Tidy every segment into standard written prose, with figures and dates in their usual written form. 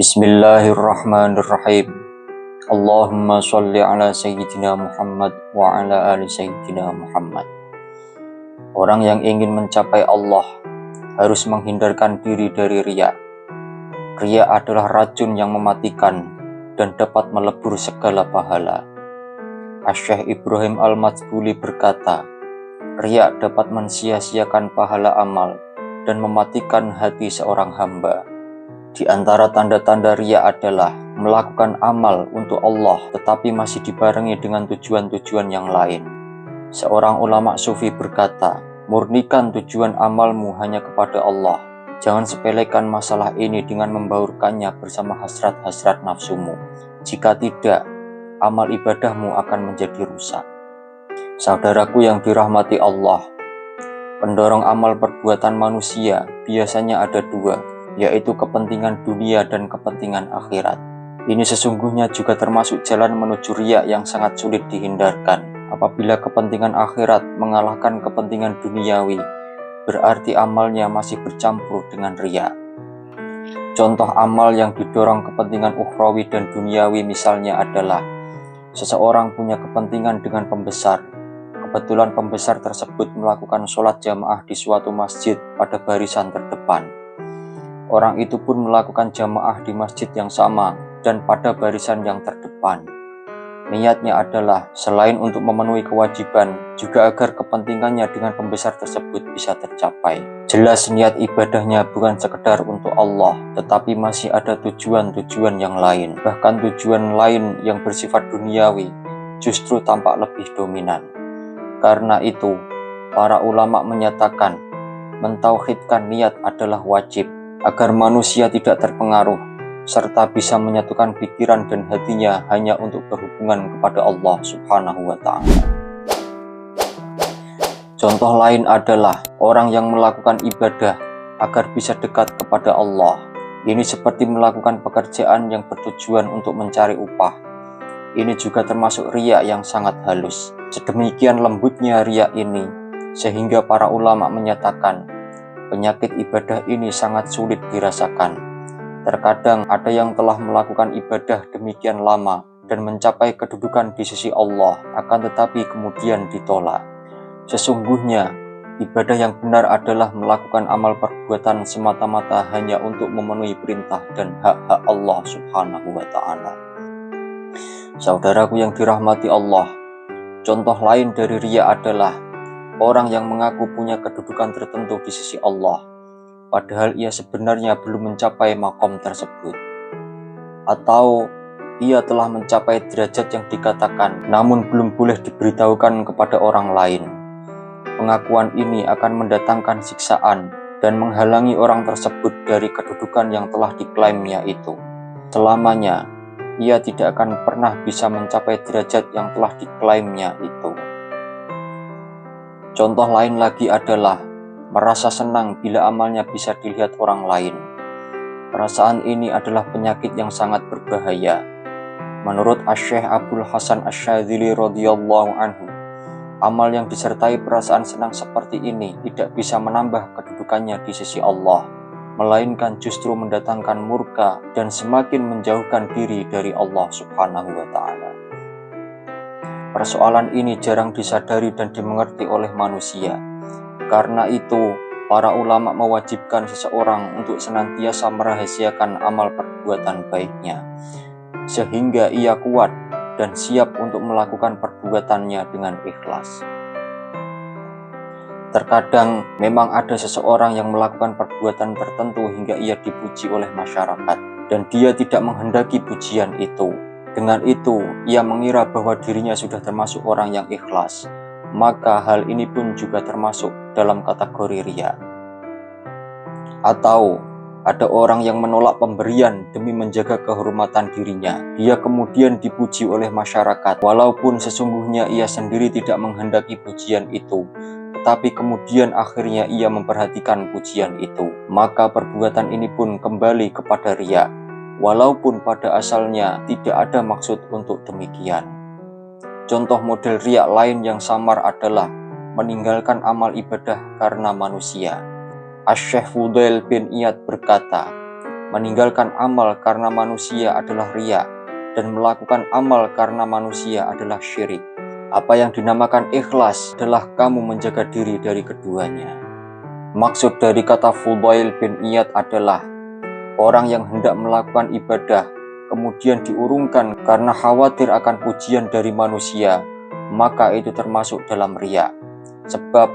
Bismillahirrahmanirrahim. Allahumma sholli ala sayyidina Muhammad wa ala ali sayyidina Muhammad. Orang yang ingin mencapai Allah harus menghindarkan diri dari riya. Riya adalah racun yang mematikan dan dapat melebur segala pahala. Asy-Syaikh Ibrahim Al-Matsbuli berkata, riya dapat mensia-siakan pahala amal dan mematikan hati seorang hamba. Di antara tanda-tanda riya adalah melakukan amal untuk Allah tetapi masih dibarengi dengan tujuan-tujuan yang lain. Seorang ulama sufi berkata, murnikan tujuan amalmu hanya kepada Allah. Jangan sepelekan masalah ini dengan membaurkannya bersama hasrat-hasrat nafsumu. Jika tidak, amal ibadahmu akan menjadi rusak. Saudaraku yang dirahmati Allah, pendorong amal perbuatan manusia biasanya ada dua, yaitu kepentingan dunia dan kepentingan akhirat. Ini sesungguhnya juga termasuk jalan menuju riya yang sangat sulit dihindarkan. Apabila kepentingan akhirat mengalahkan kepentingan duniawi, berarti amalnya masih bercampur dengan riya. Contoh amal yang didorong kepentingan ukhrawi dan duniawi misalnya adalah seseorang punya kepentingan dengan pembesar. Kebetulan pembesar tersebut melakukan sholat jamaah di suatu masjid pada barisan terdepan. Orang itu pun melakukan jamaah di masjid yang sama dan pada barisan yang terdepan. Niatnya adalah selain untuk memenuhi kewajiban, juga agar kepentingannya dengan pembesar tersebut bisa tercapai. Jelas niat ibadahnya bukan sekedar untuk Allah, tetapi masih ada tujuan-tujuan yang lain. Bahkan tujuan lain yang bersifat duniawi justru tampak lebih dominan. Karena itu, para ulama menyatakan mentauhidkan niat adalah wajib, agar manusia tidak terpengaruh, serta bisa menyatukan pikiran dan hatinya hanya untuk berhubungan kepada Allah Subhanahu wa Ta'ala. Contoh lain adalah orang yang melakukan ibadah agar bisa dekat kepada Allah. Ini seperti melakukan pekerjaan yang bertujuan untuk mencari upah. Ini juga termasuk riya yang sangat halus. Sedemikian lembutnya riya ini, sehingga para ulama menyatakan penyakit ibadah ini sangat sulit dirasakan. Terkadang ada yang telah melakukan ibadah demikian lama dan mencapai kedudukan di sisi Allah, akan tetapi kemudian ditolak. Sesungguhnya, ibadah yang benar adalah melakukan amal perbuatan semata-mata hanya untuk memenuhi perintah dan hak-hak Allah Subhanahu wa Ta'ala. Saudaraku yang dirahmati Allah, contoh lain dari riya adalah orang yang mengaku punya kedudukan tertentu di sisi Allah, padahal ia sebenarnya belum mencapai makom tersebut. Atau ia telah mencapai derajat yang dikatakan, namun belum boleh diberitahukan kepada orang lain. Pengakuan ini akan mendatangkan siksaan dan menghalangi orang tersebut dari kedudukan yang telah diklaimnya itu. Selamanya, ia tidak akan pernah bisa mencapai derajat yang telah diklaimnya itu. Contoh lain lagi adalah merasa senang bila amalnya bisa dilihat orang lain. Perasaan ini adalah penyakit yang sangat berbahaya. Menurut Asy-Syaikh Abdul Hasan Asy-Syadzili radhiyallahu anhu, amal yang disertai perasaan senang seperti ini tidak bisa menambah kedudukannya di sisi Allah, melainkan justru mendatangkan murka dan semakin menjauhkan diri dari Allah Subhanahu wa Ta'ala. Persoalan ini jarang disadari dan dimengerti oleh manusia. Karena itu, para ulama mewajibkan seseorang untuk senantiasa merahasiakan amal perbuatan baiknya, sehingga ia kuat dan siap untuk melakukan perbuatannya dengan ikhlas. Terkadang memang ada seseorang yang melakukan perbuatan tertentu hingga ia dipuji oleh masyarakat, dan dia tidak menghendaki pujian itu. Dengan itu, ia mengira bahwa dirinya sudah termasuk orang yang ikhlas. Maka hal ini pun juga termasuk dalam kategori riya. Atau ada orang yang menolak pemberian demi menjaga kehormatan dirinya. Dia kemudian dipuji oleh masyarakat, walaupun sesungguhnya ia sendiri tidak menghendaki pujian itu. Tetapi kemudian akhirnya ia memperhatikan pujian itu. Maka perbuatan ini pun kembali kepada riya, walaupun pada asalnya tidak ada maksud untuk demikian. Contoh model riya lain yang samar adalah meninggalkan amal ibadah karena manusia. Asy-Syaikh Fudail bin Iyad berkata, meninggalkan amal karena manusia adalah riya, dan melakukan amal karena manusia adalah syirik. Apa yang dinamakan ikhlas adalah kamu menjaga diri dari keduanya. Maksud dari kata Fudail bin Iyad adalah orang yang hendak melakukan ibadah kemudian diurungkan karena khawatir akan pujian dari manusia, maka itu termasuk dalam riya. Sebab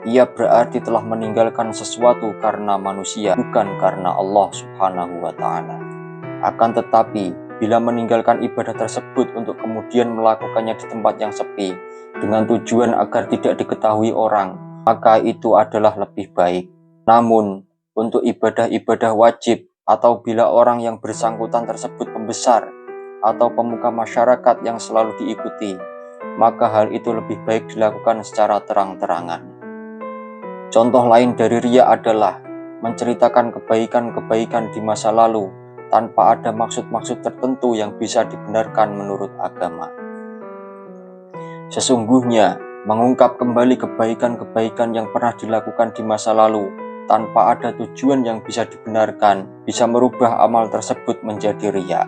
ia berarti telah meninggalkan sesuatu karena manusia, bukan karena Allah Subhanahu wa Ta'ala. Akan tetapi, bila meninggalkan ibadah tersebut untuk kemudian melakukannya di tempat yang sepi dengan tujuan agar tidak diketahui orang, maka itu adalah lebih baik. Namun, untuk ibadah-ibadah wajib atau bila orang yang bersangkutan tersebut pembesar atau pemuka masyarakat yang selalu diikuti, maka hal itu lebih baik dilakukan secara terang-terangan. Contoh lain dari riya adalah menceritakan kebaikan-kebaikan di masa lalu tanpa ada maksud-maksud tertentu yang bisa dibenarkan menurut agama. Sesungguhnya, mengungkap kembali kebaikan-kebaikan yang pernah dilakukan di masa lalu tanpa ada tujuan yang bisa dibenarkan, bisa merubah amal tersebut menjadi riya.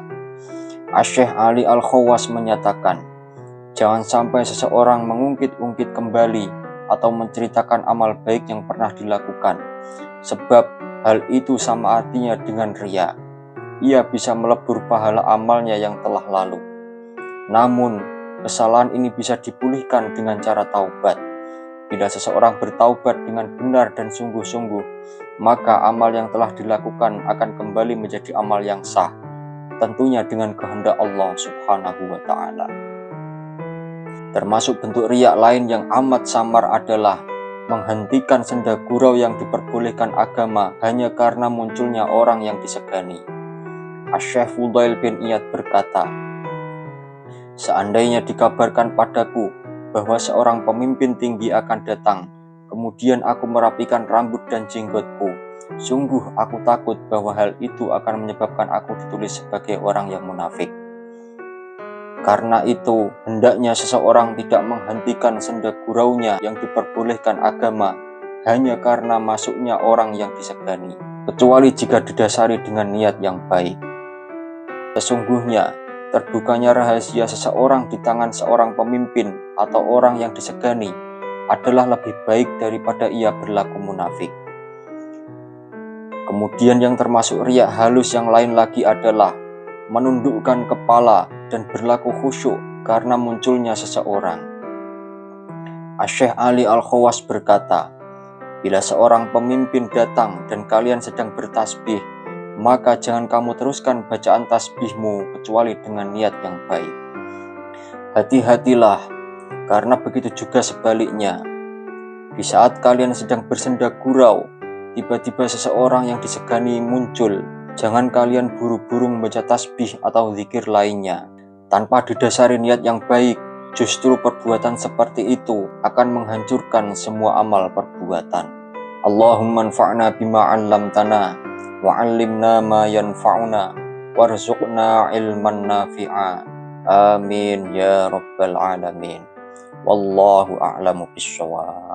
Asy-Syaikh Ali Al-Khawas menyatakan, jangan sampai seseorang mengungkit-ungkit kembali atau menceritakan amal baik yang pernah dilakukan, sebab hal itu sama artinya dengan riya. Ia bisa melebur pahala amalnya yang telah lalu. Namun, kesalahan ini bisa dipulihkan dengan cara taubat. Bila seseorang bertaubat dengan benar dan sungguh-sungguh, maka amal yang telah dilakukan akan kembali menjadi amal yang sah, tentunya dengan kehendak Allah Subhanahu wa Ta'ala. Termasuk bentuk riya lain yang amat samar adalah menghentikan senda gurau yang diperbolehkan agama hanya karena munculnya orang yang disegani. Asy-Syaikh Fudail bin Iyad berkata, seandainya dikabarkan padaku bahwa seorang pemimpin tinggi akan datang, kemudian aku merapikan rambut dan jenggotku, sungguh aku takut bahwa hal itu akan menyebabkan aku ditulis sebagai orang yang munafik. Karena itu, hendaknya seseorang tidak menghentikan senda guraunya yang diperbolehkan agama hanya karena masuknya orang yang disegani, kecuali jika didasari dengan niat yang baik. Sesungguhnya, terbukanya rahasia seseorang di tangan seorang pemimpin atau orang yang disegani adalah lebih baik daripada ia berlaku munafik. Kemudian yang termasuk riya halus yang lain lagi adalah menundukkan kepala dan berlaku khusyuk karena munculnya seseorang. Asy-Syaikh Ali Al-Khawas berkata, bila seorang pemimpin datang dan kalian sedang bertasbih, maka jangan kamu teruskan bacaan tasbihmu kecuali dengan niat yang baik. Hati-hatilah, karena begitu juga sebaliknya. Di saat kalian sedang bersenda gurau, tiba-tiba seseorang yang disegani muncul, jangan kalian buru-buru membaca tasbih atau zikir lainnya. Tanpa didasari niat yang baik, justru perbuatan seperti itu akan menghancurkan semua amal perbuatan. Allahumma anfa'na bima 'allamtana wa'allimna ma yanfa'una warzuqna ilman nafi'a. Amin ya rabbal alamin. Wallahu a'lamu bishawab.